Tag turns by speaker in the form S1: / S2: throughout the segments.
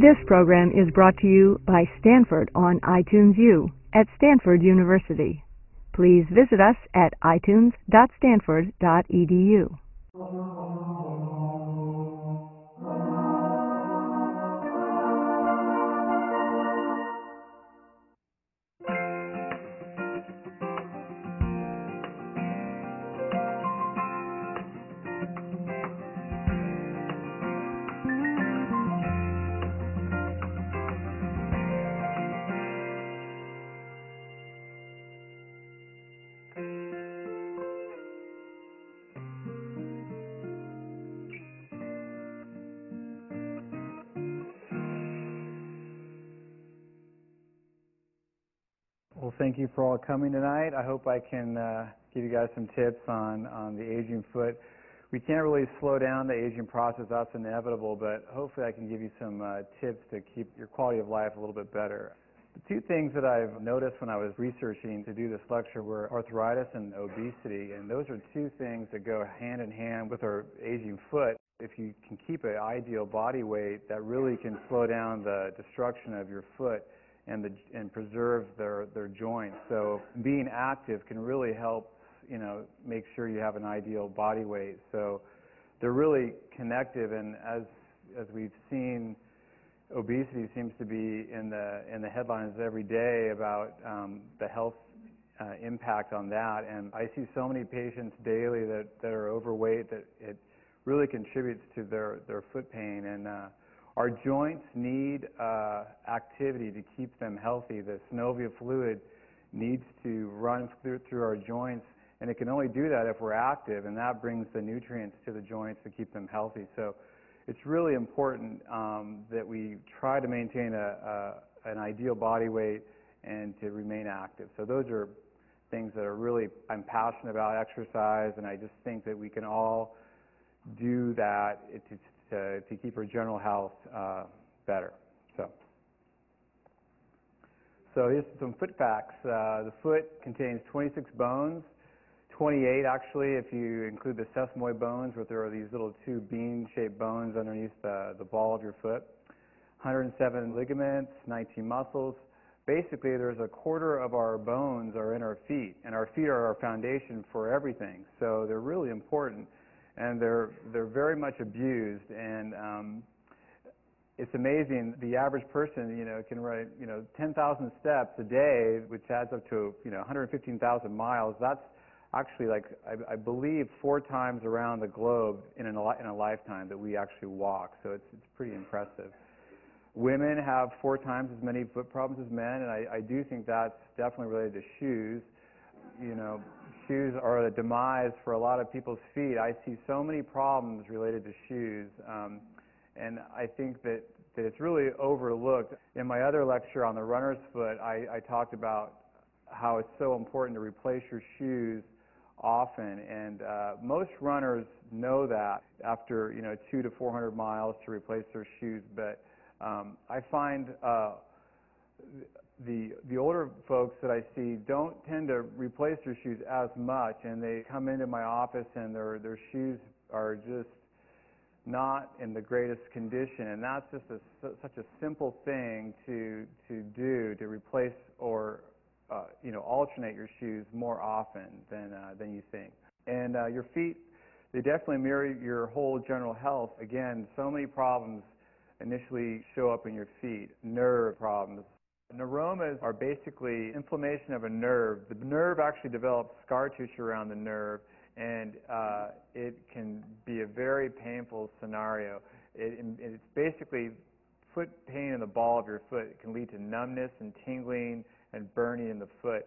S1: This program is brought to you by Stanford on iTunes U at Stanford University. Please visit us at itunes.stanford.edu.
S2: Well, thank you for all coming tonight. I hope I can give you guys some tips on the aging foot. We can't really slow down the aging process, that's inevitable, but hopefully I can give you some tips to keep your quality of life a little bit better. The two things that I've noticed when I was researching to do this lecture were arthritis and obesity, and those are two things that go hand in hand with our aging foot. If you can keep an ideal body weight, that really can slow down the destruction of your foot and preserve their joints. So being active can really help, make sure you have an ideal body weight. So they're really connected, and as we've seen, obesity seems to be in the headlines every day about the health impact on that. And I see so many patients daily that are overweight that it really contributes to their foot pain. And our joints need activity to keep them healthy. The synovial fluid needs to run through our joints, and it can only do that if we're active, and that brings the nutrients to the joints to keep them healthy. So it's really important that we try to maintain an ideal body weight and to remain active. So those are things that I'm passionate about, exercise, and I just think that we can all do that to keep our general health better. So here's some foot facts. The foot contains 26 bones, 28 actually if you include the sesamoid bones, where there are these little two bean-shaped bones underneath the ball of your foot. 107 ligaments, 19 muscles. Basically, there's a quarter of our bones are in our feet, and our feet are our foundation for everything. So they're really important. And they're very much abused, and it's amazing. The average person, can run, 10,000 steps a day, which adds up to, 115,000 miles. That's actually I believe 4 times around the globe in a lifetime that we actually walk. So it's pretty impressive. Women have 4 times as many foot problems as men, and I do think that's definitely related to shoes. Shoes are the demise for a lot of people's feet. I see so many problems related to shoes, and I think that it's really overlooked. In my other lecture on the runner's foot, I talked about how it's so important to replace your shoes often, and most runners know that after 200 to 400 miles to replace their shoes, but I find the older folks that I see don't tend to replace their shoes as much, and they come into my office and their shoes are just not in the greatest condition, and that's just such a simple thing to do, to replace or alternate your shoes more often than you think. And your feet, they definitely mirror your whole general health. Again, so many problems initially show up in your feet. Nerve problems. Neuromas are basically inflammation of a nerve. The nerve actually develops scar tissue around the nerve, and it can be a very painful scenario. It's basically foot pain in the ball of your foot. It can lead to numbness and tingling and burning in the foot.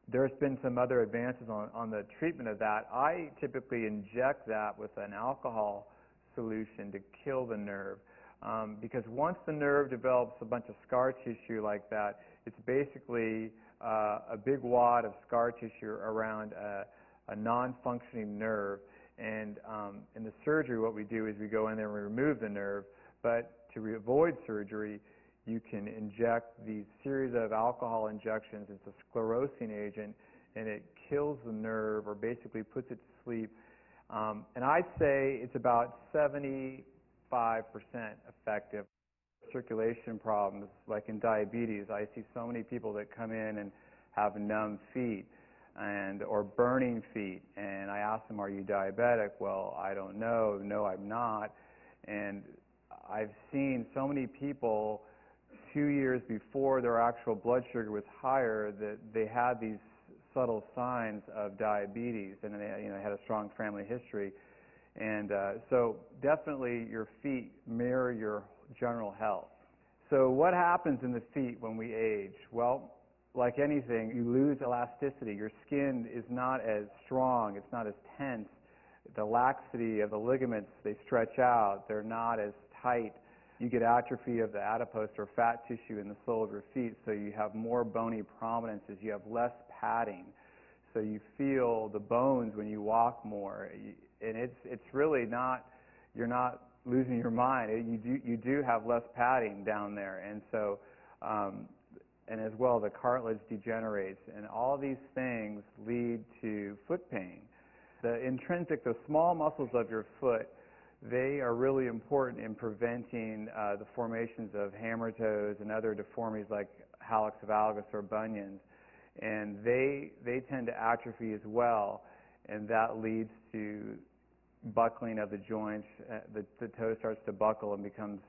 S2: There's been some other advances on the treatment of that. I typically inject that with an alcohol solution to kill the nerve. Because once the nerve develops a bunch of scar tissue like that, it's basically a big wad of scar tissue around a non-functioning nerve. And in the surgery, what we do is we go in there and we remove the nerve. But to avoid surgery, you can inject these series of alcohol injections. It's a sclerosing agent, and it kills the nerve, or basically puts it to sleep. And I'd say it's about 75% 5% effective. Circulation problems, like in diabetes, I see so many people that come in and have numb feet or burning feet, and I ask them, are you diabetic? Well, I don't know. No, I'm not. And I've seen so many people 2 years before their actual blood sugar was higher that they had these subtle signs of diabetes, and they had a strong family history. And so definitely your feet mirror your general health. So what happens in the feet when we age? Well, like anything, you lose elasticity. Your skin is not as strong. It's not as tense. The laxity of the ligaments, they stretch out. They're not as tight. You get atrophy of the adipose or fat tissue in the sole of your feet, so you have more bony prominences. You have less padding. So you feel the bones when you walk more. And it's really not, you're not losing your mind. You do have less padding down there. And so, and as well, the cartilage degenerates. And all these things lead to foot pain. The small muscles of your foot, they are really important in preventing the formations of hammer toes and other deformities like hallux valgus or bunions. And they tend to atrophy as well, and that leads to buckling of the joints. The toe starts to buckle and becomes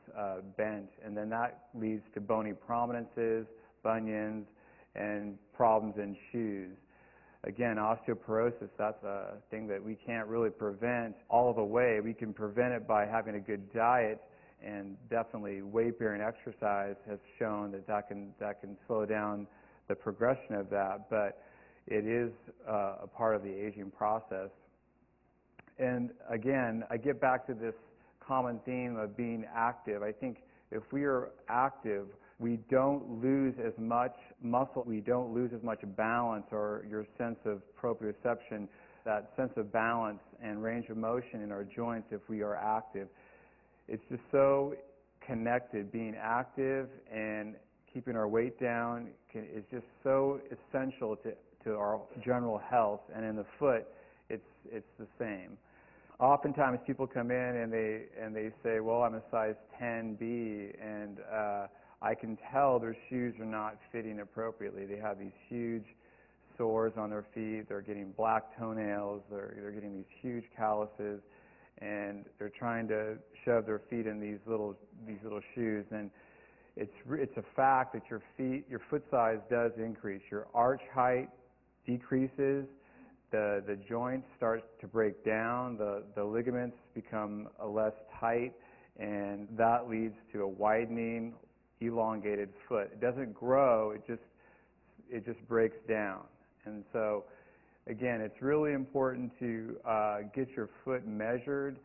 S2: bent, and then that leads to bony prominences, bunions, and problems in shoes. Again, osteoporosis, that's a thing that we can't really prevent all the way. We can prevent it by having a good diet, and definitely weight-bearing exercise has shown that can slow down the progression of that, but it is a part of the aging process. And again, I get back to this common theme of being active. I think if we are active, we don't lose as much muscle, we don't lose as much balance or your sense of proprioception, that sense of balance and range of motion in our joints if we are active. It's just so connected. Being active and keeping our weight down is just so essential to our general health. And in the foot, it's the same. Oftentimes people come in and they say, well, I'm a size 10B, and I can tell their shoes are not fitting appropriately. They have these huge sores on their feet. They're getting black toenails. They're getting these huge calluses, and they're trying to shove their feet in these little shoes. And it's a fact that your foot size does increase. Your arch height decreases. The joints start to break down. The ligaments become less tight, and that leads to a widening, elongated foot. It doesn't grow. It just breaks down. And so, again, it's really important to get your foot measured.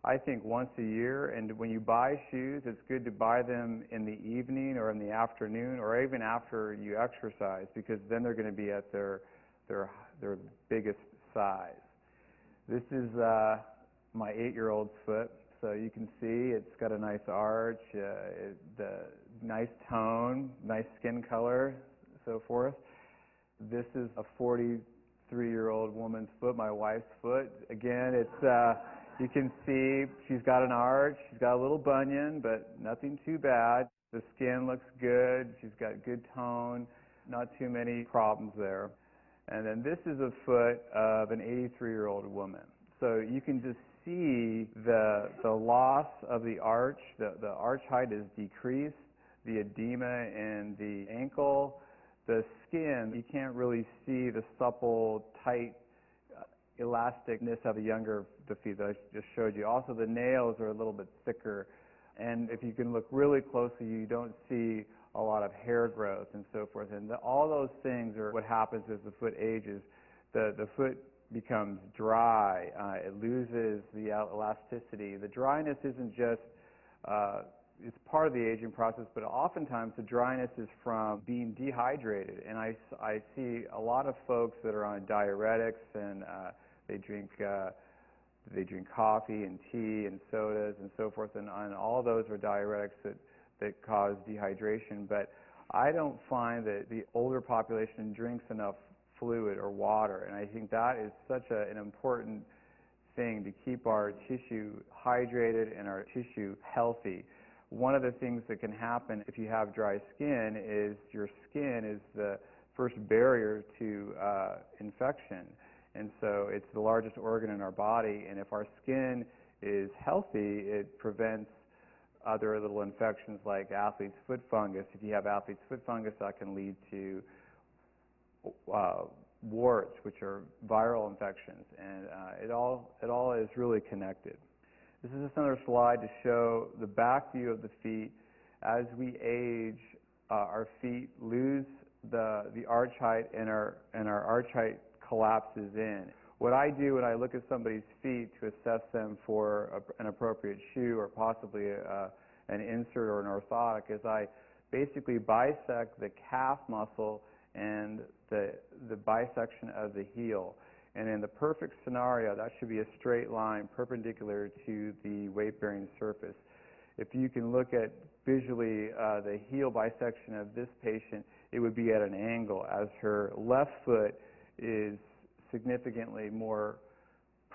S2: I think once a year, and when you buy shoes, it's good to buy them in the evening or in the afternoon or even after you exercise, because then they're going to be at their biggest size. This is my 8-year-old's foot. So you can see it's got a nice arch, the nice tone, nice skin color, so forth. This is a 43-year-old woman's foot, my wife's foot. Again, it's you can see she's got an arch, she's got a little bunion, but nothing too bad. The skin looks good, she's got good tone, not too many problems there. And then this is a foot of an 83-year-old woman. So you can just see the loss of the arch. The arch height is decreased, the edema in the ankle, the skin. You can't really see the supple, tight elasticness of the feet that I just showed you. Also, the nails are a little bit thicker. And if you can look really closely, you don't see a lot of hair growth and so forth. And all those things are what happens as the foot ages. The foot becomes dry. It loses the elasticity. The dryness isn't just, it's part of the aging process, but oftentimes the dryness is from being dehydrated. And I see a lot of folks that are on diuretics, and they drink coffee and tea and sodas and so forth, and all those are diuretics that cause dehydration. But I don't find that the older population drinks enough fluid or water, and I think that is such an important thing to keep our tissue hydrated and our tissue healthy. One of the things that can happen if you have dry skin is your skin is the first barrier to infection. And so it's the largest organ in our body, and if our skin is healthy, it prevents other little infections like athlete's foot fungus. If you have athlete's foot fungus, that can lead to warts, which are viral infections, and it all is really connected. This is just another slide to show the back view of the feet. As we age, our feet lose the arch height, and our arch height collapses in. What I do when I look at somebody's feet to assess them for an appropriate shoe or possibly an insert or an orthotic is I basically bisect the calf muscle and the bisection of the heel. And in the perfect scenario, that should be a straight line perpendicular to the weight-bearing surface. If you can look at visually the heel bisection of this patient, it would be at an angle, as her left foot is significantly more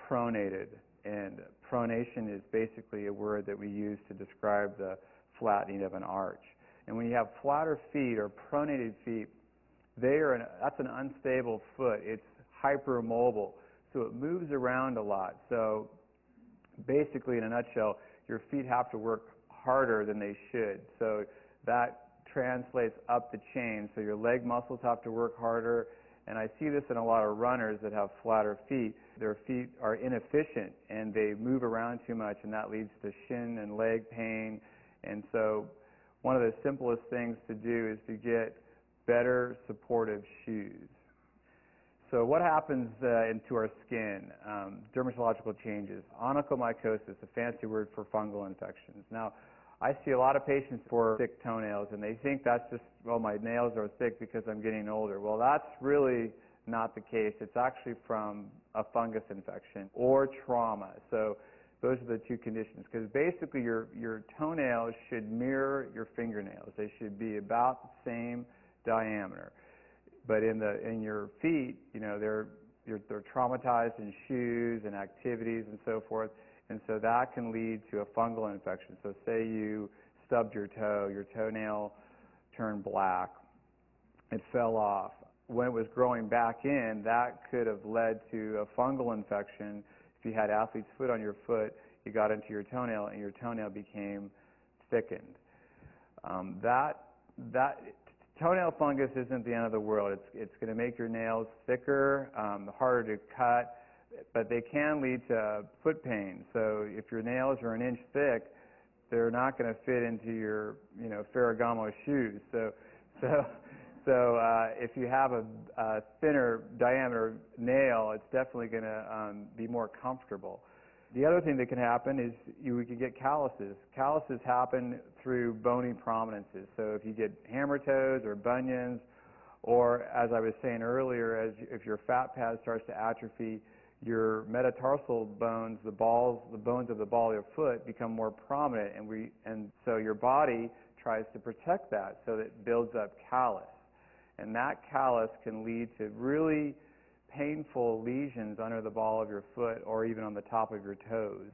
S2: pronated. And pronation is basically a word that we use to describe the flattening of an arch. And when you have flatter feet or pronated feet, that's an unstable foot. It's hypermobile, so it moves around a lot. So basically, in a nutshell, your feet have to work harder than they should. So that translates up the chain. So your leg muscles have to work harder. And I see this in a lot of runners that have flatter feet. Their feet are inefficient and they move around too much, and that leads to shin and leg pain. And so one of the simplest things to do is to get better supportive shoes. So what happens into our skin? Dermatological changes. Onychomycosis, a fancy word for fungal infections. Now, I see a lot of patients for thick toenails, and they think that's just, well, my nails are thick because I'm getting older. Well, that's really not the case. It's actually from a fungus infection or trauma. So those are the two conditions, because basically your toenails should mirror your fingernails. They should be about the same diameter. But in your feet, you know, they're traumatized in shoes and activities and so forth. And so that can lead to a fungal infection. So say you stubbed your toenail turned black, it fell off. When it was growing back in, that could have led to a fungal infection. If you had athlete's foot on your foot, you got into your toenail and your toenail became thickened. Toenail fungus isn't the end of the world. It's going to make your nails thicker, harder to cut, but they can lead to foot pain. So if your nails are an inch thick, they're not going to fit into your, Ferragamo shoes. So if you have a thinner diameter nail, it's definitely going to be more comfortable. The other thing that can happen is we could get calluses. Calluses happen through bony prominences. So if you get hammer toes or bunions, or as I was saying earlier, if your fat pad starts to atrophy, your metatarsal bones, the bones of the ball of your foot become more prominent, and so your body tries to protect that, so that it builds up callus. And that callus can lead to really painful lesions under the ball of your foot or even on the top of your toes.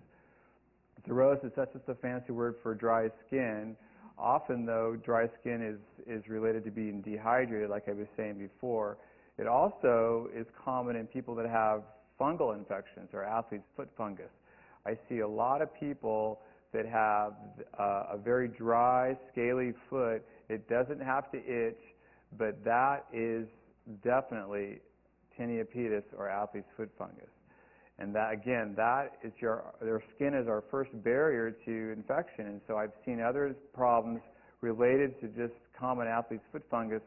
S2: Xerosis, that's just a fancy word for dry skin. Often, though, dry skin is related to being dehydrated, like I was saying before. It also is common in people that have fungal infections or athlete's foot fungus. I see a lot of people that have a very dry, scaly foot. It doesn't have to itch, but that is definitely tinea pedis or athlete's foot fungus. And that, again, their skin is our first barrier to infection. And so I've seen other problems related to just common athlete's foot fungus.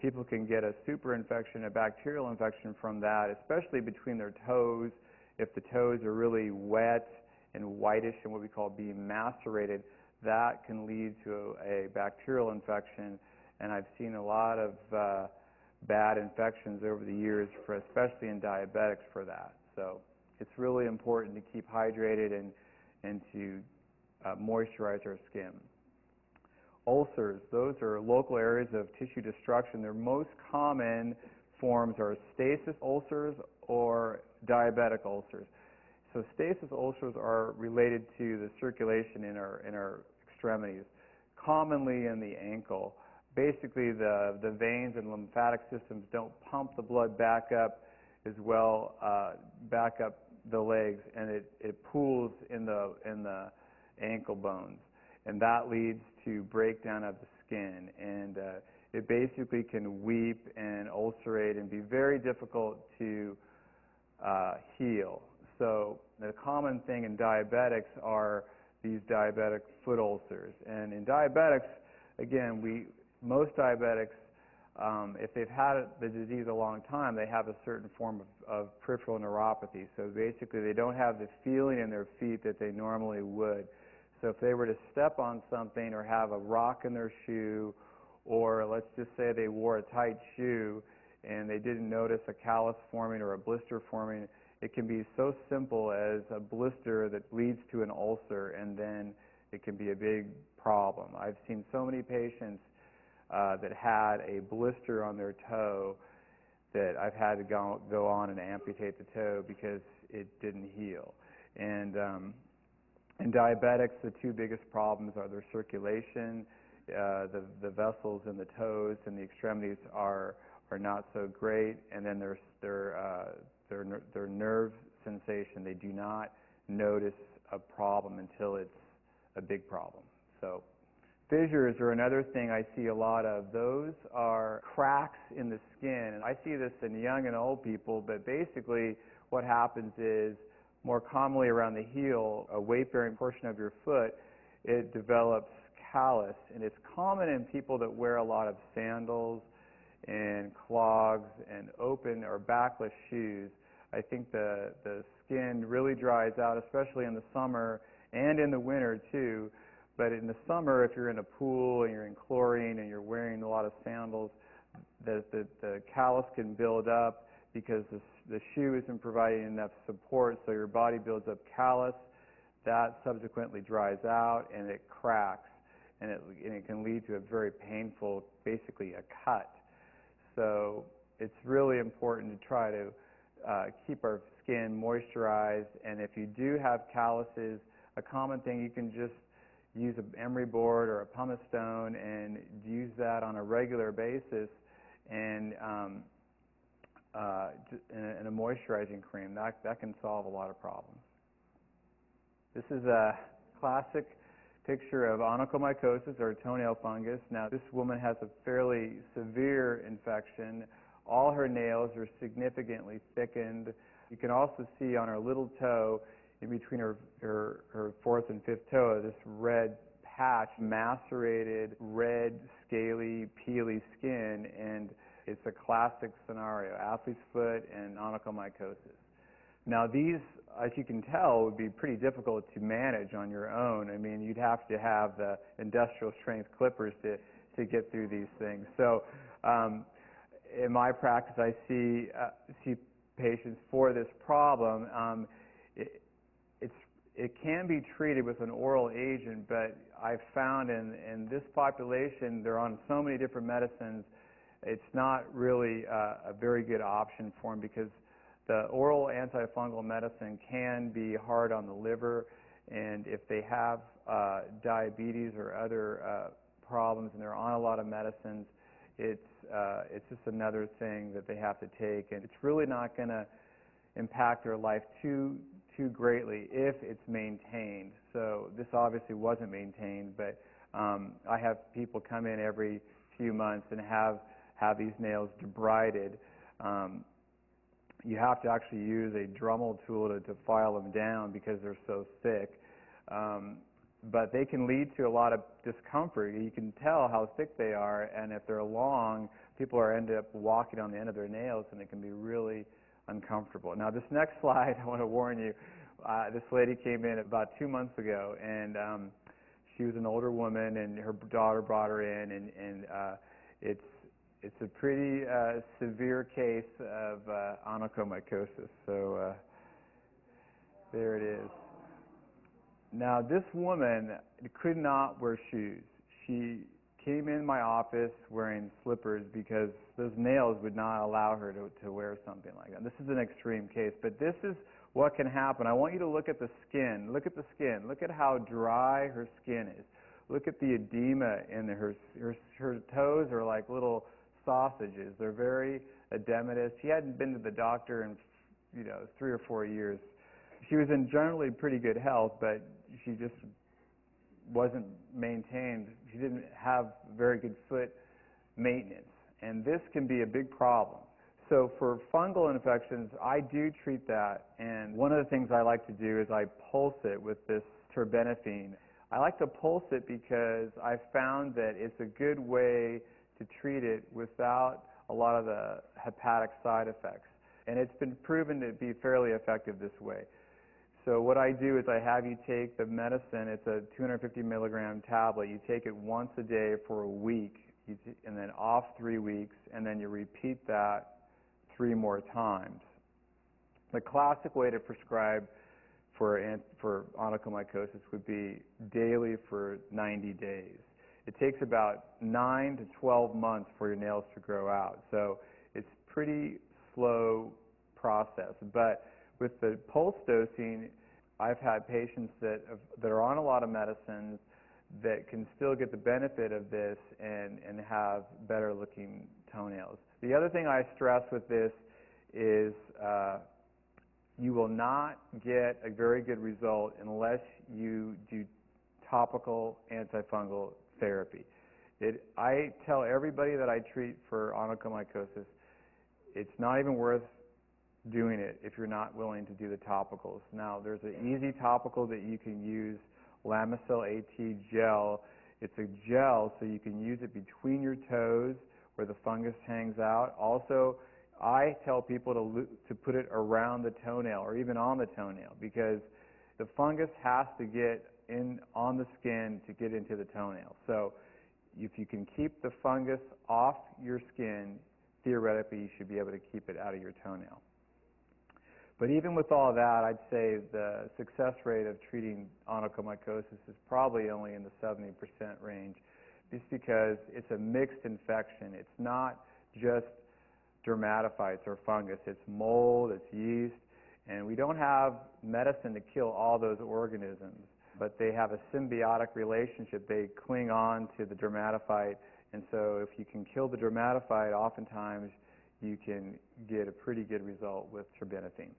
S2: People can get a super infection, a bacterial infection from that, especially between their toes. If the toes are really wet and whitish and what we call being macerated, that can lead to a bacterial infection. And I've seen a lot of bad infections over the years, especially in diabetics, for that. So it's really important to keep hydrated and to moisturize our skin. Ulcers, those are local areas of tissue destruction. Their most common forms are stasis ulcers or diabetic ulcers. So stasis ulcers are related to the circulation in our extremities, commonly in the ankle. Basically, the veins and lymphatic systems don't pump the blood back up as well, back up the legs, and it pools in the ankle bones, and that leads to breakdown of the skin, and it basically can weep and ulcerate and be very difficult to heal. So the common thing in diabetics are these diabetic foot ulcers, and in diabetics, again, most diabetics, if they've had the disease a long time, they have a certain form of peripheral neuropathy. So basically, they don't have the feeling in their feet that they normally would. So if they were to step on something or have a rock in their shoe, or let's just say they wore a tight shoe and they didn't notice a callus forming or a blister forming, it can be so simple as a blister that leads to an ulcer, and then it can be a big problem. I've seen so many patients that had a blister on their toe that I've had to go on and amputate the toe because it didn't heal. And in diabetics, the two biggest problems are their circulation. The vessels in the toes and the extremities are not so great, and then their nerve sensation. They do not notice a problem until it's a big problem. So fissures are another thing I see a lot of. Those are cracks in the skin, and I see this in young and old people, but basically what happens is, more commonly around the heel, a weight-bearing portion of your foot, it develops callus, and it's common in people that wear a lot of sandals and clogs and open or backless shoes. I think the skin really dries out, especially in the summer and in the winter too. But in the summer, if you're in a pool and you're in chlorine and you're wearing a lot of sandals, the callus can build up because the shoe isn't providing enough support, so your body builds up callus. That subsequently dries out and it cracks, and it can lead to a very painful, basically a cut. So it's really important to try to keep our skin moisturized, and if you do have calluses, a common thing, you can just use an emery board or a pumice stone and use that on a regular basis, and a moisturizing cream. That can solve a lot of problems. This is a classic picture of onychomycosis, or toenail fungus. Now, this woman has a fairly severe infection. All her nails are significantly thickened. You can also see on her little toe, in between her fourth and fifth toe, this red patch, macerated, red, scaly, peely skin, and it's a classic scenario, athlete's foot and onychomycosis. Now these, as you can tell, would be pretty difficult to manage on your own. I mean, you'd have to have the industrial strength clippers to get through these things. So in my practice, I see patients for this problem. It can be treated with an oral agent, but I've found in this population, they're on so many different medicines, it's not really a very good option for them, because the oral antifungal medicine can be hard on the liver, and if they have diabetes or other problems and they're on a lot of medicines, it's just another thing that they have to take, and it's really not going to impact their life too greatly if it's maintained. So this obviously wasn't maintained, but I have people come in every few months and have these nails debrided. You have to actually use a Dremel tool to file them down because they're so thick. But they can lead to a lot of discomfort. You can tell how thick they are, and if they're long, people end up walking on the end of their nails, and it can be really uncomfortable. Now, this next slide, I want to warn you, this lady came in about 2 months ago, and she was an older woman, and her daughter brought her in, and it's a pretty severe case of onychomycosis. So there it is. Now, this woman could not wear shoes. She came in my office wearing slippers because those nails would not allow her to wear something like that. This is an extreme case, but this is what can happen. I want you to look at the skin. Look at the skin. Look at how dry her skin is. Look at the edema in her toes are like little sausages. They're very edematous. She hadn't been to the doctor in 3 or 4 years. She was in generally pretty good health, but she just wasn't maintained. She didn't have very good foot maintenance, and this can be a big problem. So for fungal infections, I do treat that, and one of the things I like to do is I pulse it with this terbinafine. I like to pulse it because I found that it's a good way to treat it without a lot of the hepatic side effects, and it's been proven to be fairly effective this way. So what I do is I have you take the medicine. It's a 250 milligram tablet. You take it once a day for a week, and then off 3 weeks, and then you repeat that 3 more times. The classic way to prescribe for onychomycosis would be daily for 90 days. It takes about 9 to 12 months for your nails to grow out. So it's pretty slow process. But with the pulse dosing, I've had patients that are on a lot of medicines that can still get the benefit of this and have better looking toenails. The other thing I stress with this is you will not get a very good result unless you do topical antifungal therapy. I tell everybody that I treat for onychomycosis, it's not even worth doing it if you're not willing to do the topicals. Now, there's an easy topical that you can use, Lamisil AT gel. It's a gel, so you can use it between your toes where the fungus hangs out. Also, I tell people to put it around the toenail or even on the toenail, because the fungus has to get in on the skin to get into the toenail. So if you can keep the fungus off your skin, theoretically you should be able to keep it out of your toenail. But even with all that, I'd say the success rate of treating onychomycosis is probably only in the 70% range, just because it's a mixed infection. It's not just dermatophytes or fungus. It's mold, it's yeast, and we don't have medicine to kill all those organisms, but they have a symbiotic relationship. They cling on to the dermatophyte, and so if you can kill the dermatophyte, oftentimes you can get a pretty good result with terbinafine.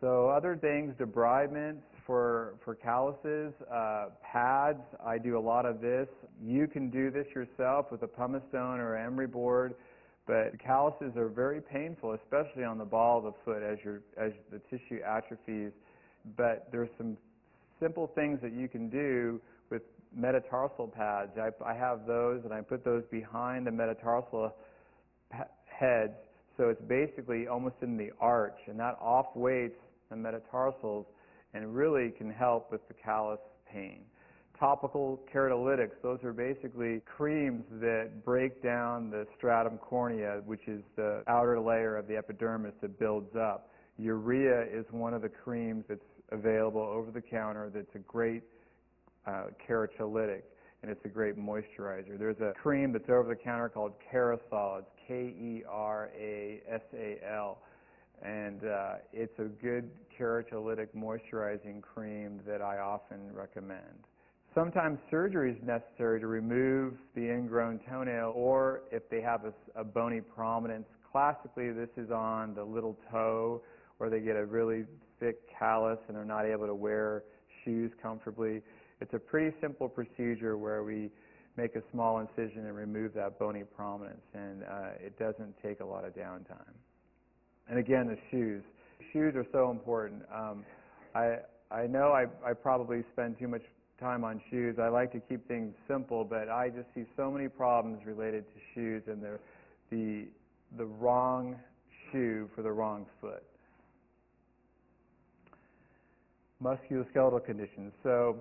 S2: So other things, debridements for calluses, pads, I do a lot of this. You can do this yourself with a pumice stone or emery board, but calluses are very painful, especially on the ball of the foot as the tissue atrophies. But there's some simple things that you can do with metatarsal pads. I have those, and I put those behind the metatarsal heads, so it's basically almost in the arch, and that off-weights the metatarsals and really can help with the callus pain. Topical keratolytics, those are basically creams that break down the stratum cornea, which is the outer layer of the epidermis that builds up. Urea is one of the creams that's available over the counter that's a great keratolytic, and it's a great moisturizer. There's a cream that's over the counter called Kerasal. It's Kerasal, and it's a good keratolytic moisturizing cream that I often recommend. Sometimes surgery is necessary to remove the ingrown toenail, or if they have a bony prominence. Classically, this is on the little toe, where they get a really thick callus and they're not able to wear shoes comfortably. It's a pretty simple procedure where we make a small incision and remove that bony prominence, and it doesn't take a lot of downtime. And again, the shoes. Shoes are so important. I know I probably spend too much time on shoes. I like to keep things simple, but I just see so many problems related to shoes and the wrong shoe for the wrong foot. Musculoskeletal conditions. So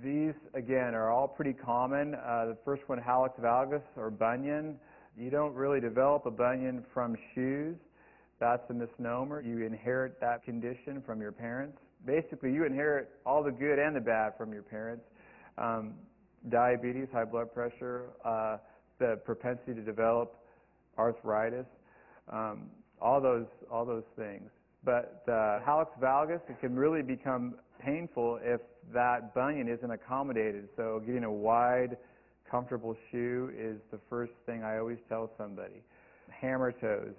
S2: these, again, are all pretty common. The first one, hallux valgus or bunion. You don't really develop a bunion from shoes. That's a misnomer. You inherit that condition from your parents. Basically, you inherit all the good and the bad from your parents. Diabetes, high blood pressure, the propensity to develop arthritis, all those things. But the hallux valgus, it can really become painful if that bunion isn't accommodated. So getting a wide, comfortable shoe is the first thing I always tell somebody. Hammer toes.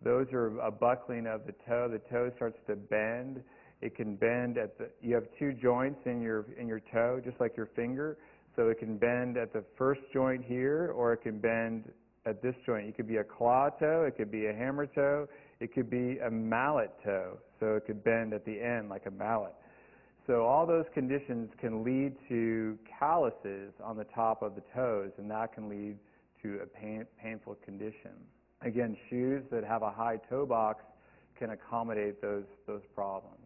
S2: Those are a buckling of the toe. The toe starts to bend. It can bend you have two joints in your toe, just like your finger. So it can bend at the first joint here, or it can bend at this joint. It could be a claw toe, it could be a hammer toe, it could be a mallet toe. So it could bend at the end like a mallet. So all those conditions can lead to calluses on the top of the toes, and that can lead to a painful condition. Again, shoes that have a high toe box can accommodate those problems.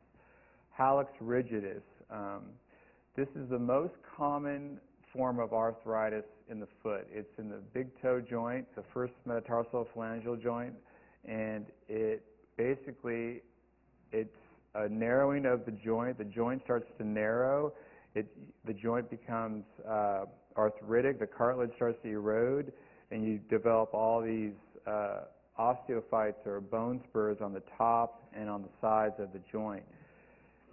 S2: Hallux rigidus. This is the most common form of arthritis in the foot. It's in the big toe joint, the first metatarsal phalangeal joint, and it's a narrowing of the joint. The joint starts to narrow. The joint becomes arthritic. The cartilage starts to erode, and you develop all these osteophytes or bone spurs on the top and on the sides of the joint.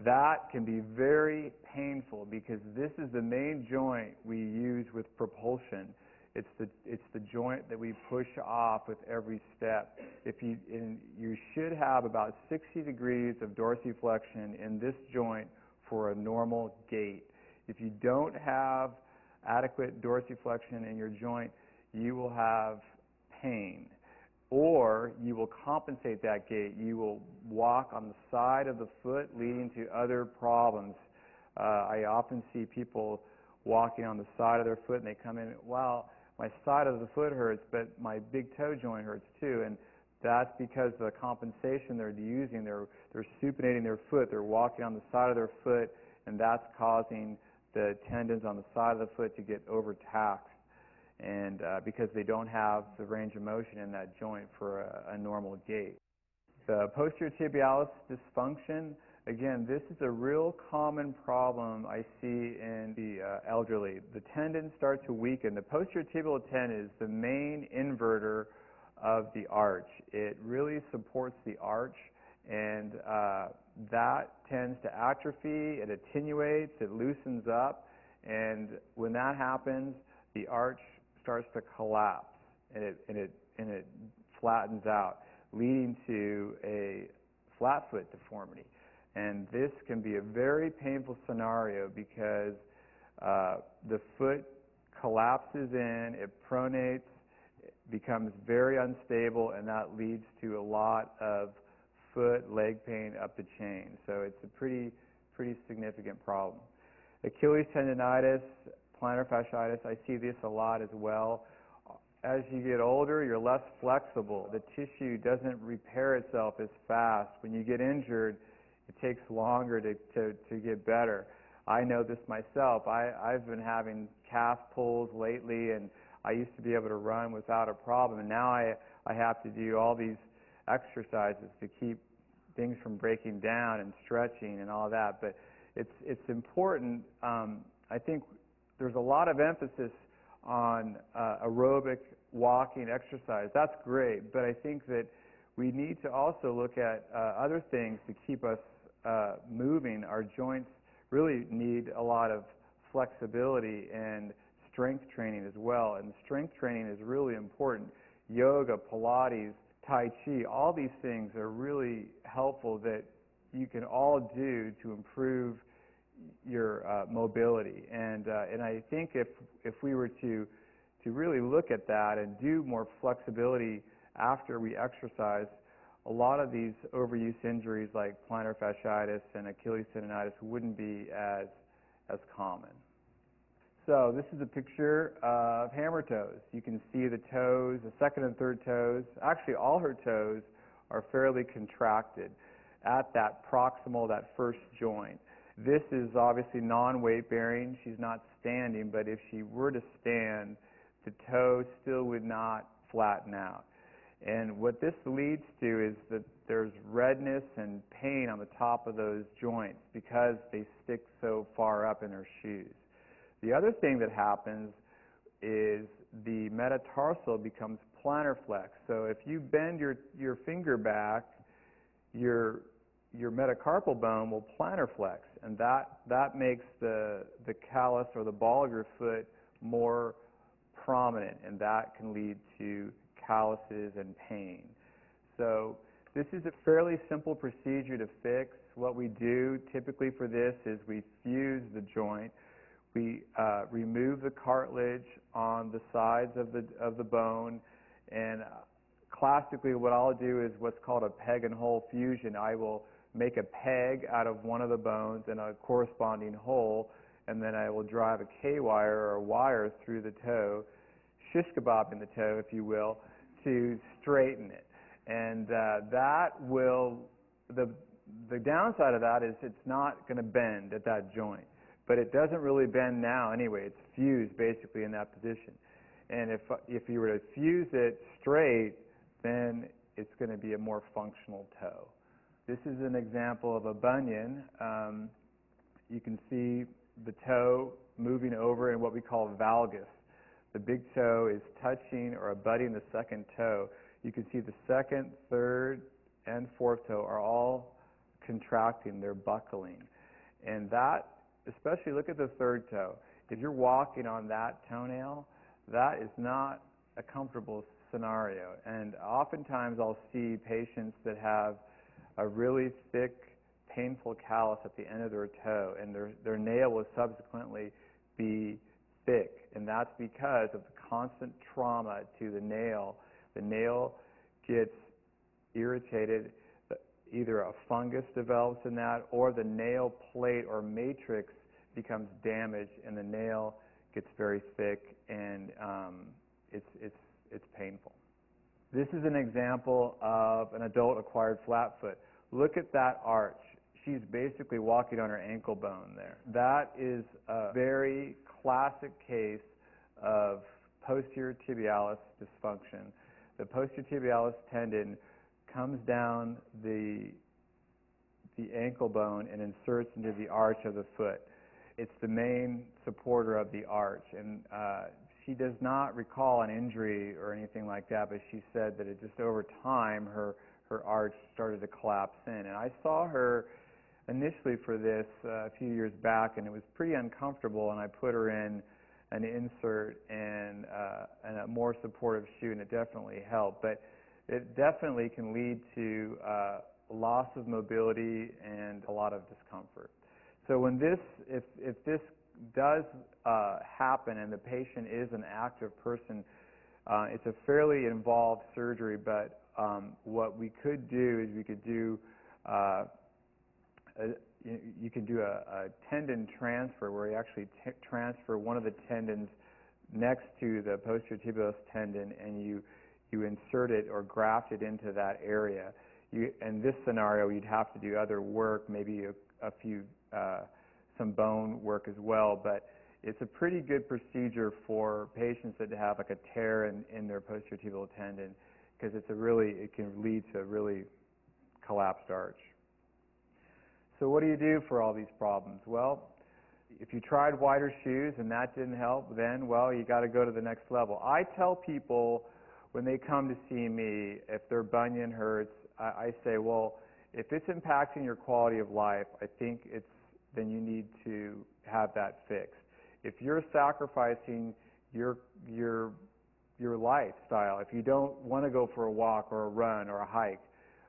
S2: That can be very painful because this is the main joint we use with propulsion. It's the joint that we push off with every step. You should have about 60 degrees of dorsiflexion in this joint for a normal gait. If you don't have adequate dorsiflexion in your joint, you will have pain. Or you will compensate that gait. You will walk on the side of the foot, leading to other problems. I often see people walking on the side of their foot, and they come in, wow, my side of the foot hurts, but my big toe joint hurts too. And that's because the compensation they're using, they're supinating their foot, they're walking on the side of their foot, and that's causing the tendons on the side of the foot to get overtaxed. And because they don't have the range of motion in that joint for a normal gait. The posterior tibialis dysfunction, again, this is a real common problem I see in the elderly. The tendons start to weaken. The posterior tibial tendon is the main inverter of the arch. It really supports the arch, and that tends to atrophy, it attenuates, it loosens up, and when that happens, the arch starts to collapse, and it flattens out, leading to a flat foot deformity. And this can be a very painful scenario because the foot collapses in, it pronates, it becomes very unstable, and that leads to a lot of foot, leg pain up the chain. So it's a pretty significant problem. Achilles tendonitis, plantar fasciitis, I see this a lot as well. As you get older, you're less flexible. The tissue doesn't repair itself as fast. When you get injured, it takes longer to get better. I know this myself. I've been having calf pulls lately, and I used to be able to run without a problem, and now I have to do all these exercises to keep things from breaking down and stretching and all that. But it's important. I think there's a lot of emphasis on aerobic walking exercise. That's great, but I think that we need to also look at other things to keep us moving. Our joints really need a lot of flexibility and strength training as well, and strength training is really important. Yoga, Pilates, Tai Chi, all these things are really helpful that you can all do to improve your mobility, and I think if we were to really look at that and do more flexibility after we exercise, a lot of these overuse injuries like plantar fasciitis and Achilles tendonitis wouldn't be as common. So this is a picture of hammer toes. You can see the toes, the second and third toes. Actually, all her toes are fairly contracted at that proximal, that first joint. This is obviously non-weight bearing. She's not standing, but if she were to stand, the toe still would not flatten out. And what this leads to is that there's redness and pain on the top of those joints because they stick so far up in her shoes. The other thing that happens is the metatarsal becomes plantar flex. So if you bend your finger back, your your metacarpal bone will plantar flex, and that makes the callus or the ball of your foot more prominent, and that can lead to calluses and pain. So this is a fairly simple procedure to fix. What we do typically for this is we fuse the joint. We remove the cartilage on the sides of the bone, and classically what I'll do is what's called a peg and hole fusion. I will make a peg out of one of the bones and a corresponding hole, and then I will drive a K-wire or a wire through the toe, shish kebabbing the toe, if you will, to straighten it. And that will, the downside of that is it's not going to bend at that joint. But it doesn't really bend now anyway. It's fused basically in that position. And if you were to fuse it straight, then it's going to be a more functional toe. This is an example of a bunion. You can see the toe moving over in what we call valgus. The big toe is touching or abutting the second toe. You can see the second, third, and fourth toe are all contracting. They're buckling. And that, especially look at the third toe. If you're walking on that toenail, that is not a comfortable scenario. And oftentimes I'll see patients that have a really thick, painful callus at the end of their toe, and their nail will subsequently be thick. And that's because of the constant trauma to the nail. The nail gets irritated. Either a fungus develops in that, or the nail plate or matrix becomes damaged, and the nail gets very thick, and it's painful. This is an example of an adult acquired flat foot. Look at that arch. She's basically walking on her ankle bone there. That is a very classic case of posterior tibialis dysfunction. The posterior tibialis tendon comes down the ankle bone and inserts into the arch of the foot. It's the main supporter of the arch, and she does not recall an injury or anything like that, but she said that it just over time her arch started to collapse in. And I saw her initially for this a few years back, and it was pretty uncomfortable, and I put her in an insert and a more supportive shoe, and it definitely helped. But it definitely can lead to loss of mobility and a lot of discomfort. So when this, if this does happen and the patient is an active person, it's a fairly involved surgery, but what we could do is we could do you can do a tendon transfer where you actually transfer one of the tendons next to the posterior tibialis tendon, and you insert it or graft it into that area. In this scenario, you'd have to do other work, maybe a few some bone work as well, but it's a pretty good procedure for patients that have like a tear in their posterior tibial tendon, because it can lead to a really collapsed arch. So what do you do for all these problems? Well, if you tried wider shoes and that didn't help, then, well, you got to go to the next level. I tell people when they come to see me, if their bunion hurts, I say, well, if it's impacting your quality of life, I think then you need to have that fixed. If you're sacrificing your lifestyle, if you don't want to go for a walk or a run or a hike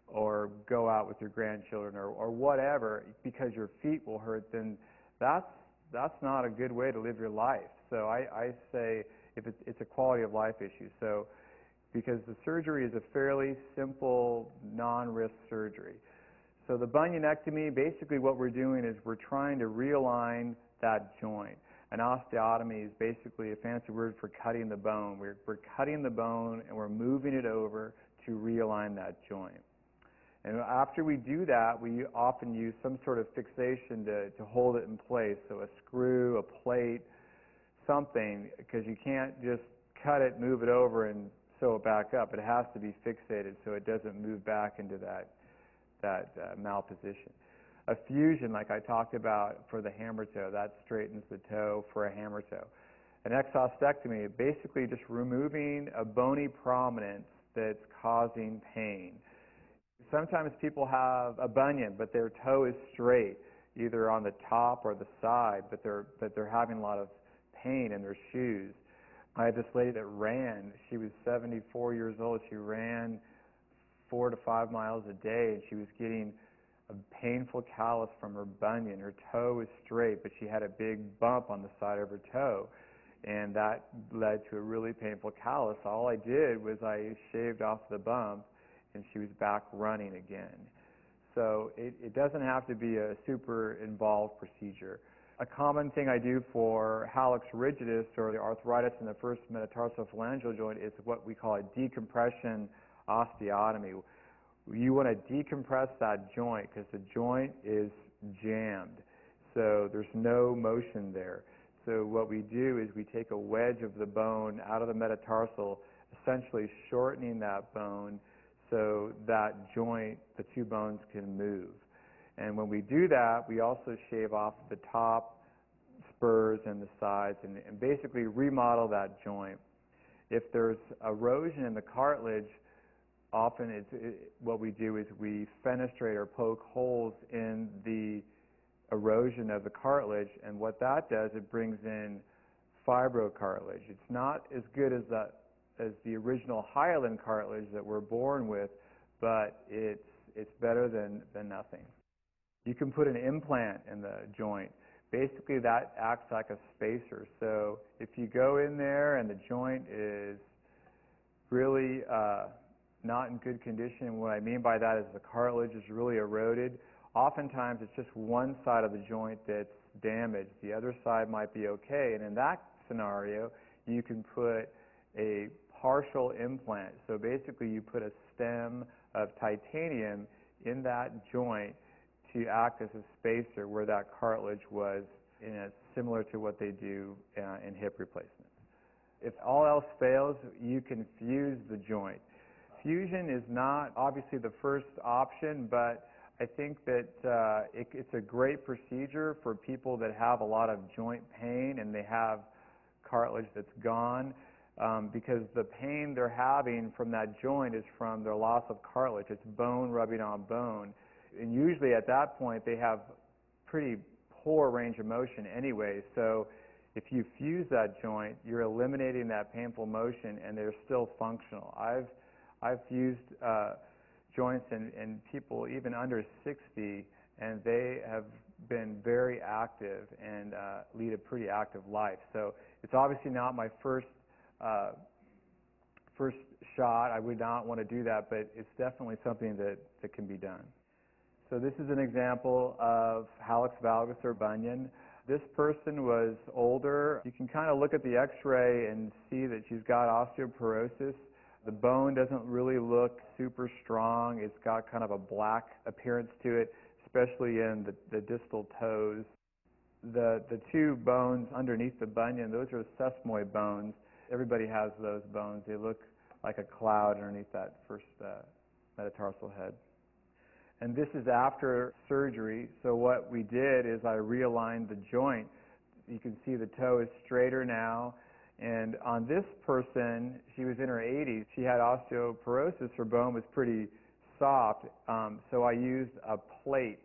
S2: or go out with your grandchildren or whatever because your feet will hurt, then that's not a good way to live your life. So I say if it's a quality of life issue. So because the surgery is a fairly simple, non-risk surgery. So the bunionectomy, basically what we're doing is we're trying to realign that joint. An osteotomy is basically a fancy word for cutting the bone. We're cutting the bone and we're moving it over to realign that joint. And after we do that, we often use some sort of fixation to hold it in place. So a screw, a plate, something, because you can't just cut it, move it over, and sew it back up. It has to be fixated so it doesn't move back into that malposition. A fusion, like I talked about for the hammer toe, that straightens the toe for a hammer toe. An exostectomy, basically just removing a bony prominence that's causing pain. Sometimes people have a bunion, but their toe is straight, either on the top or the side, but they're having a lot of pain in their shoes. I had this lady that ran. She was 74 years old. She ran 4 to 5 miles a day, and she was getting a painful callus from her bunion. Her toe was straight, but she had a big bump on the side of her toe, and that led to a really painful callus. All I did was I shaved off the bump, and she was back running again. So it doesn't have to be a super involved procedure. A common thing I do for hallux rigidus, or the arthritis in the first metatarsophalangeal joint, is what we call a decompression osteotomy. You want to decompress that joint because the joint is jammed, so there's no motion there. So what we do is we take a wedge of the bone out of the metatarsal, essentially shortening that bone so that joint, the two bones, can move. And when we do that, we also shave off the top spurs and the sides and basically remodel that joint. If there's erosion in the cartilage, often what we do is we fenestrate or poke holes in the erosion of the cartilage, and what that does, it brings in fibrocartilage. It's not as good as the original hyaline cartilage that we're born with, but it's better than nothing. You can put an implant in the joint. Basically, that acts like a spacer. So if you go in there and the joint is really not in good condition, and what I mean by that is the cartilage is really eroded, oftentimes it's just one side of the joint that's damaged. The other side might be okay, and in that scenario, you can put a partial implant. So basically, you put a stem of titanium in that joint to act as a spacer where that cartilage was, similar to what they do in hip replacements. If all else fails, you can fuse the joint. Fusion is not obviously the first option, but I think that it's a great procedure for people that have a lot of joint pain and they have cartilage that's gone, because the pain they're having from that joint is from their loss of cartilage. It's bone rubbing on bone. And usually at that point they have pretty poor range of motion anyway, so if you fuse that joint, you're eliminating that painful motion and they're still functional. I've fused joints in people even under 60, and they have been very active and lead a pretty active life. So it's obviously not my first shot. I would not want to do that, but it's definitely something that can be done. So this is an example of hallux valgus or bunion. This person was older. You can kind of look at the x-ray and see that she's got osteoporosis. The bone doesn't really look super strong. It's got kind of a black appearance to it, especially in the distal toes. The two bones underneath the bunion, those are sesamoid bones. Everybody has those bones. They look like a cloud underneath that first metatarsal head. And this is after surgery. So what we did is I realigned the joint. You can see the toe is straighter now. And on this person, she was in her 80s. She had osteoporosis. Her bone was pretty soft. So I used a plate.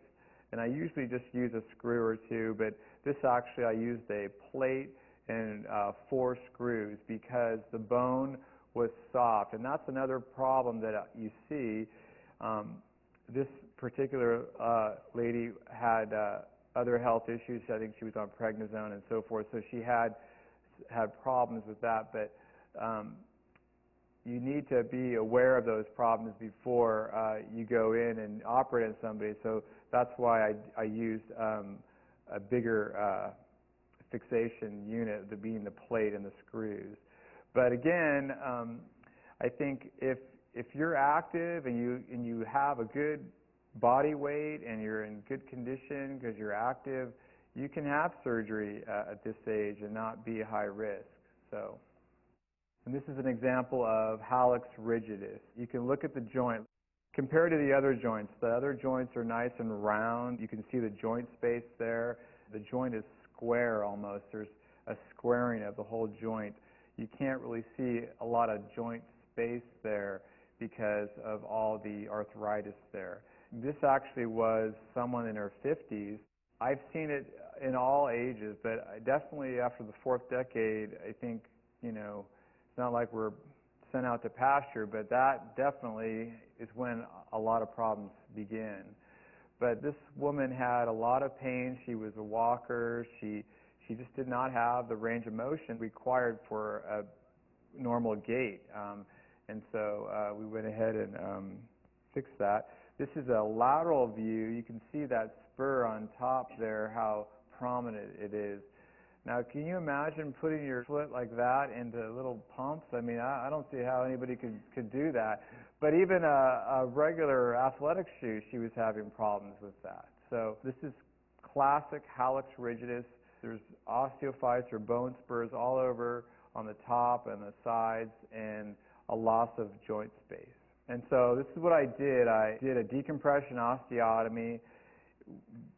S2: And I usually just use a screw or two, but this actually I used a plate and 4 screws because the bone was soft. And that's another problem that you see. This particular lady had other health issues. I think she was on prednisone and so forth, so she had problems with that. But you need to be aware of those problems before you go in and operate on somebody. So that's why I used a bigger fixation unit, being the plate and the screws. But again, I think if you're active and you have a good body weight and you're in good condition because you're active, you can have surgery at this age and not be high risk. So, and this is an example of hallux rigidus. You can look at the joint. Compared to the other joints are nice and round. You can see the joint space there. The joint is square almost. There's a squaring of the whole joint. You can't really see a lot of joint space there because of all the arthritis there. This actually was someone in her 50s. I've seen it in all ages, but definitely after the fourth decade, I think, it's not like we're sent out to pasture, but that definitely is when a lot of problems begin. But this woman had a lot of pain. She was a walker. She just did not have the range of motion required for a normal gait. And so we went ahead and fixed that. This is a lateral view. You can see that spur on top there, how prominent it is. Now, can you imagine putting your foot like that into little pumps? I mean, I don't see how anybody could do that. But even a regular athletic shoe, she was having problems with that. So this is classic hallux rigidus. There's osteophytes or bone spurs all over on the top and the sides, and a loss of joint space. And so this is what I did. I did a decompression osteotomy.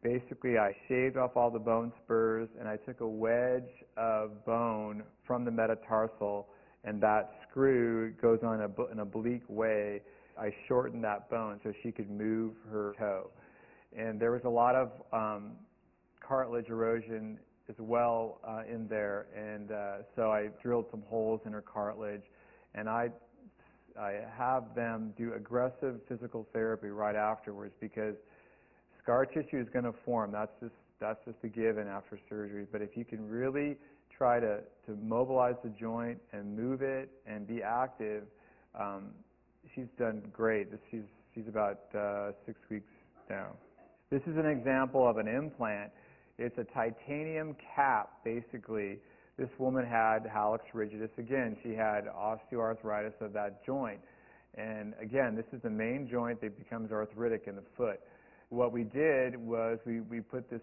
S2: Basically, I shaved off all the bone spurs, and I took a wedge of bone from the metatarsal, and that screw goes on an oblique way. I shortened that bone so she could move her toe. And there was a lot of cartilage erosion as well in there, and so I drilled some holes in her cartilage, and I have them do aggressive physical therapy right afterwards, because scar tissue is going to form. That's just a given after surgery. But if you can really try to mobilize the joint and move it and be active, she's done great. She's about 6 weeks now. This is an example of an implant. It's a titanium cap, basically. This woman had hallux rigidus. Again, she had osteoarthritis of that joint. And again, this is the main joint that becomes arthritic in the foot. What we did was we put this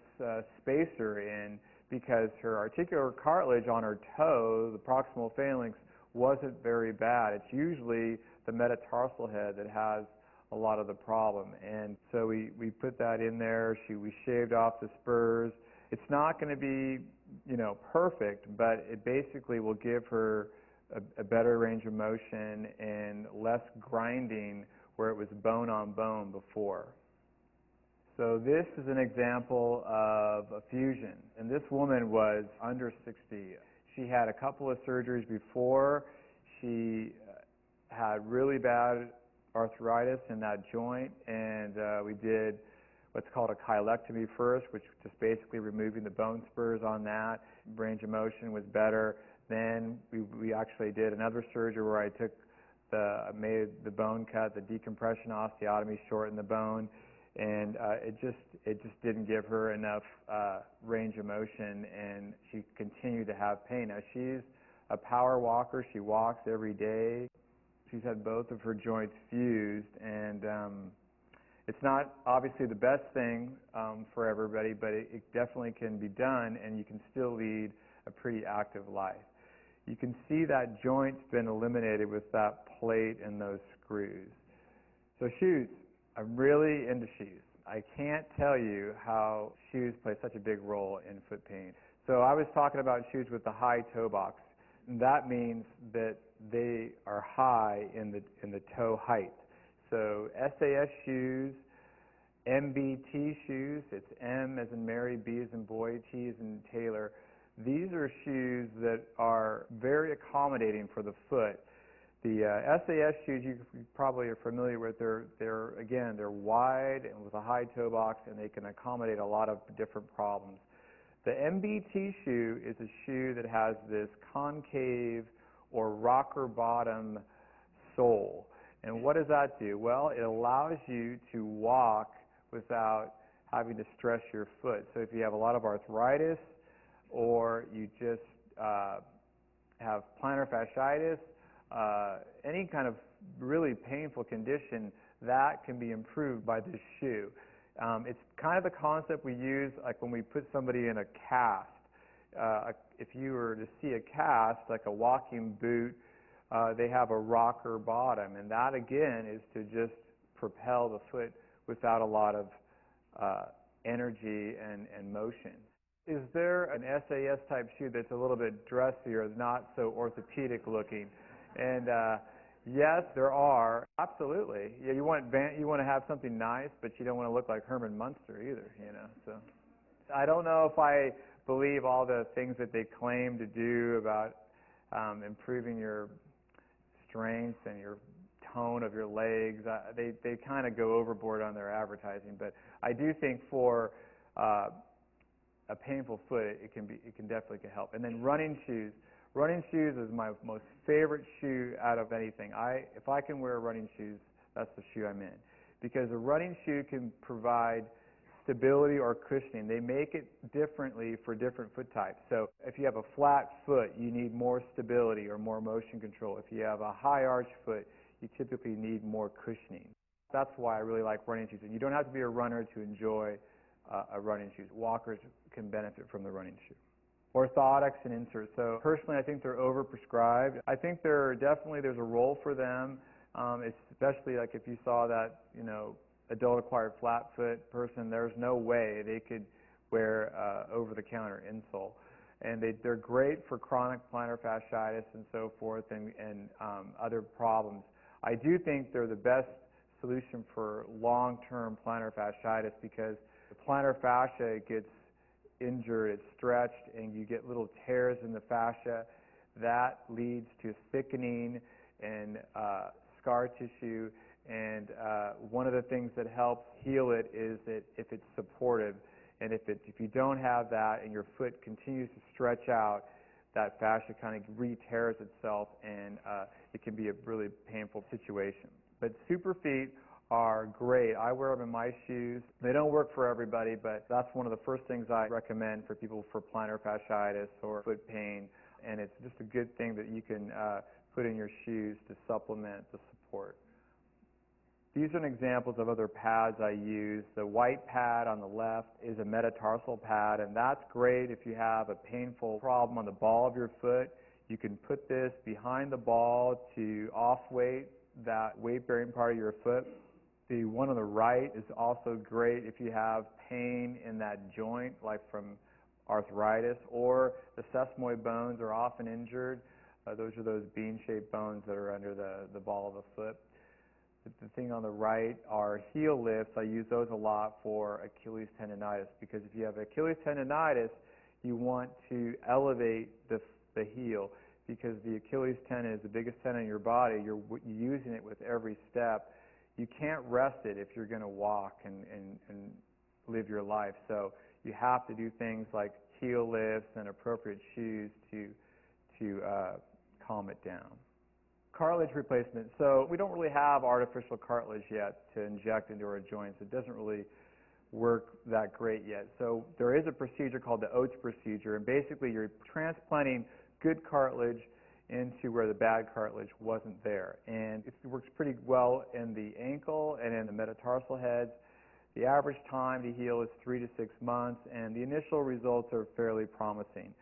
S2: spacer in because her articular cartilage on her toe, the proximal phalanx, wasn't very bad. It's usually the metatarsal head that has a lot of the problem. And so we put that in there. We shaved off the spurs. It's not going to be, perfect, but it basically will give her a better range of motion and less grinding where it was bone on bone before. So this is an example of a fusion, and this woman was under 60. She had a couple of surgeries before. She had really bad arthritis in that joint, and we did what's called a chylectomy first, which is just basically removing the bone spurs on that. Range of motion was better. Then we actually did another surgery where I made the bone cut, the decompression osteotomy, shortened the bone, and it just didn't give her enough range of motion, and she continued to have pain. Now, she's a power walker. She walks every day. She's had both of her joints fused, and it's not obviously the best thing for everybody, but it definitely can be done, and you can still lead a pretty active life. You can see that joint's been eliminated with that plate and those screws. So shoes. I'm really into shoes. I can't tell you how shoes play such a big role in foot pain. So I was talking about shoes with the high toe box. And that means that they are high in the toe height. So SAS shoes, MBT shoes, it's M as in Mary, B as in boy, T as in Taylor. These are shoes that are very accommodating for the foot. The SAS shoes you probably are familiar with. They're wide and with a high toe box, and they can accommodate a lot of different problems. The MBT shoe is a shoe that has this concave or rocker bottom sole. And what does that do? Well, it allows you to walk without having to stress your foot. So if you have a lot of arthritis, or you just have plantar fasciitis, any kind of really painful condition, that can be improved by this shoe. It's kind of the concept we use like when we put somebody in a cast. If you were to see a cast, like a walking boot, they have a rocker bottom, and that again is to just propel the foot without a lot of energy and motion. Is there an SAS type shoe that's a little bit dressier, not so orthopedic looking? And Yes, there are. Absolutely. Yeah, you want to have something nice, but you don't want to look like Herman Munster either, you know. So I don't know if I believe all the things that they claim to do about improving your strength and your tone of your legs. They kind of go overboard on their advertising, but I do think for a painful foot, it can definitely help. And then running shoes. Running shoes is my most favorite shoe out of anything. If I can wear running shoes, that's the shoe I'm in. Because a running shoe can provide stability or cushioning. They make it differently for different foot types. So if you have a flat foot, you need more stability or more motion control. If you have a high arch foot, you typically need more cushioning. That's why I really like running shoes. And you don't have to be a runner to enjoy a running shoe. Walkers can benefit from the running shoe. Orthotics and inserts. So personally, I think they're overprescribed. I think there's a role for them, especially like if you saw that, adult acquired flat foot person, there's no way they could wear over-the-counter insole. And they're great for chronic plantar fasciitis and so forth and other problems. I do think they're the best solution for long-term plantar fasciitis because the plantar fascia gets injured, it's stretched, and you get little tears in the fascia. That leads to thickening and scar tissue. And one of the things that helps heal it is that if it's supportive, and if you don't have that and your foot continues to stretch out, that fascia kind of re-tears itself, and it can be a really painful situation. But super feet are great. I wear them in my shoes. They don't work for everybody, but that's one of the first things I recommend for people for plantar fasciitis or foot pain, and it's just a good thing that you can put in your shoes to supplement the support. These are examples of other pads I use. The white pad on the left is a metatarsal pad, and that's great if you have a painful problem on the ball of your foot. You can put this behind the ball to off-weight that weight-bearing part of your foot. The one on the right is also great if you have pain in that joint, like from arthritis, or the sesamoid bones are often injured. Those are those bean-shaped bones that are under the ball of the foot. The thing on the right are heel lifts. I use those a lot for Achilles tendonitis because if you have Achilles tendonitis, you want to elevate the heel because the Achilles tendon is the biggest tendon in your body. You're using it with every step. You can't rest it if you're going to walk and live your life. So you have to do things like heel lifts and appropriate shoes to calm it down. Cartilage replacement. So we don't really have artificial cartilage yet to inject into our joints. It doesn't really work that great yet. So there is a procedure called the Oates procedure, and basically you're transplanting good cartilage into where the bad cartilage wasn't there. And it works pretty well in the ankle and in the metatarsal heads. The average time to heal is 3 to 6 months, and the initial results are fairly promising.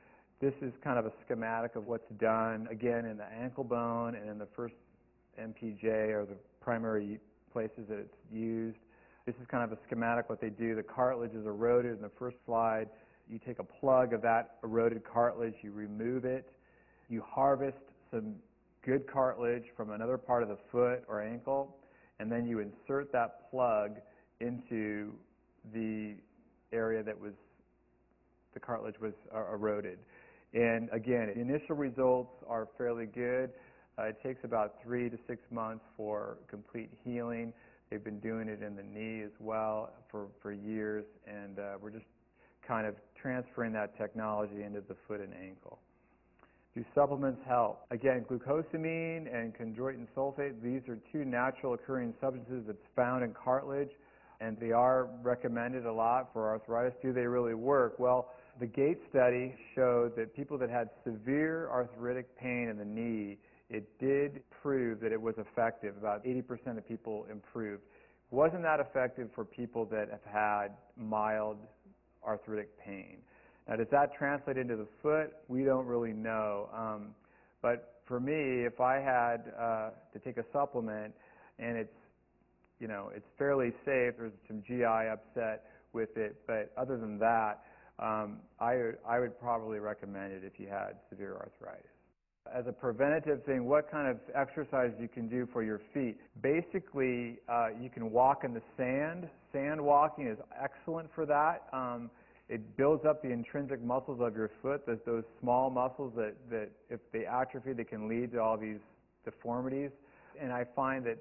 S2: This is kind of a schematic of what's done, again, in the ankle bone and in the first MPJ, or the primary places that it's used. This is kind of a schematic what they do. The cartilage is eroded in the first slide. You take a plug of that eroded cartilage, you remove it, you harvest some good cartilage from another part of the foot or ankle, and then you insert that plug into the area that the cartilage was eroded. And again, the initial results are fairly good. It takes about 3 to 6 months for complete healing. They've been doing it in the knee as well for years, and we're just kind of transferring that technology into the foot and ankle. Do supplements help? Again, glucosamine and chondroitin sulfate, these are two natural occurring substances that's found in cartilage, and they are recommended a lot for arthritis. Do they really work? Well, the GATE study showed that people that had severe arthritic pain in the knee, it did prove that it was effective. About 80% of people improved. It wasn't that effective for people that have had mild arthritic pain. Now, does that translate into the foot? We don't really know. But for me, if I had to take a supplement and it's fairly safe, there's some GI upset with it, but other than that, I would probably recommend it if you had severe arthritis. As a preventative thing, what kind of exercise you can do for your feet? Basically, you can walk in the sand. Sand walking is excellent for that. It builds up the intrinsic muscles of your foot, those small muscles that if they atrophy, they can lead to all these deformities. And I find that,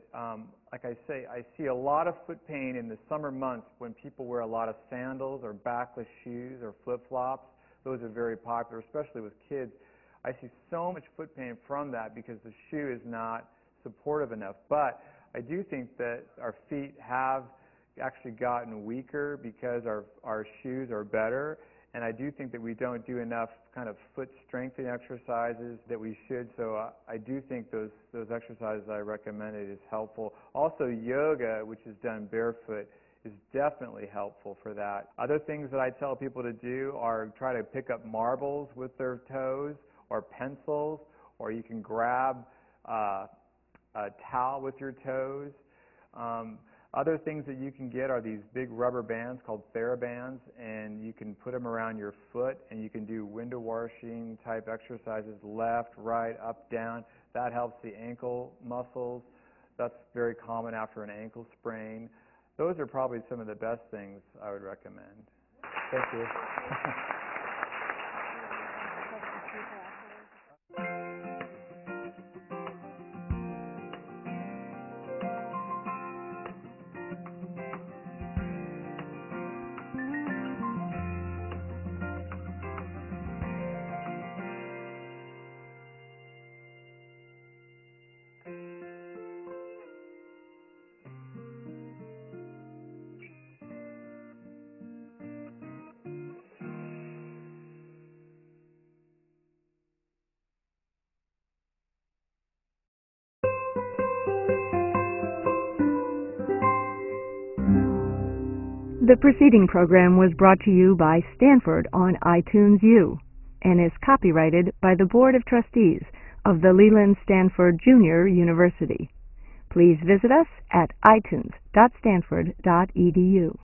S2: like I say, I see a lot of foot pain in the summer months when people wear a lot of sandals or backless shoes or flip-flops. Those are very popular, especially with kids. I see so much foot pain from that because the shoe is not supportive enough. But I do think that our feet have actually gotten weaker because our shoes are better. And I do think that we don't do enough kind of foot strengthening exercises that we should. So I do think those exercises I recommended is helpful. Also, yoga, which is done barefoot, is definitely helpful for that. Other things that I tell people to do are try to pick up marbles with their toes or pencils, or you can grab a towel with your toes. Other things that you can get are these big rubber bands called TheraBands, and you can put them around your foot, and you can do window washing type exercises, left, right, up, down. That helps the ankle muscles. That's very common after an ankle sprain. Those are probably some of the best things I would recommend. Thank you.
S1: The preceding program was brought to you by Stanford on iTunes U and is copyrighted by the Board of Trustees of the Leland Stanford Junior University. Please visit us at itunes.stanford.edu.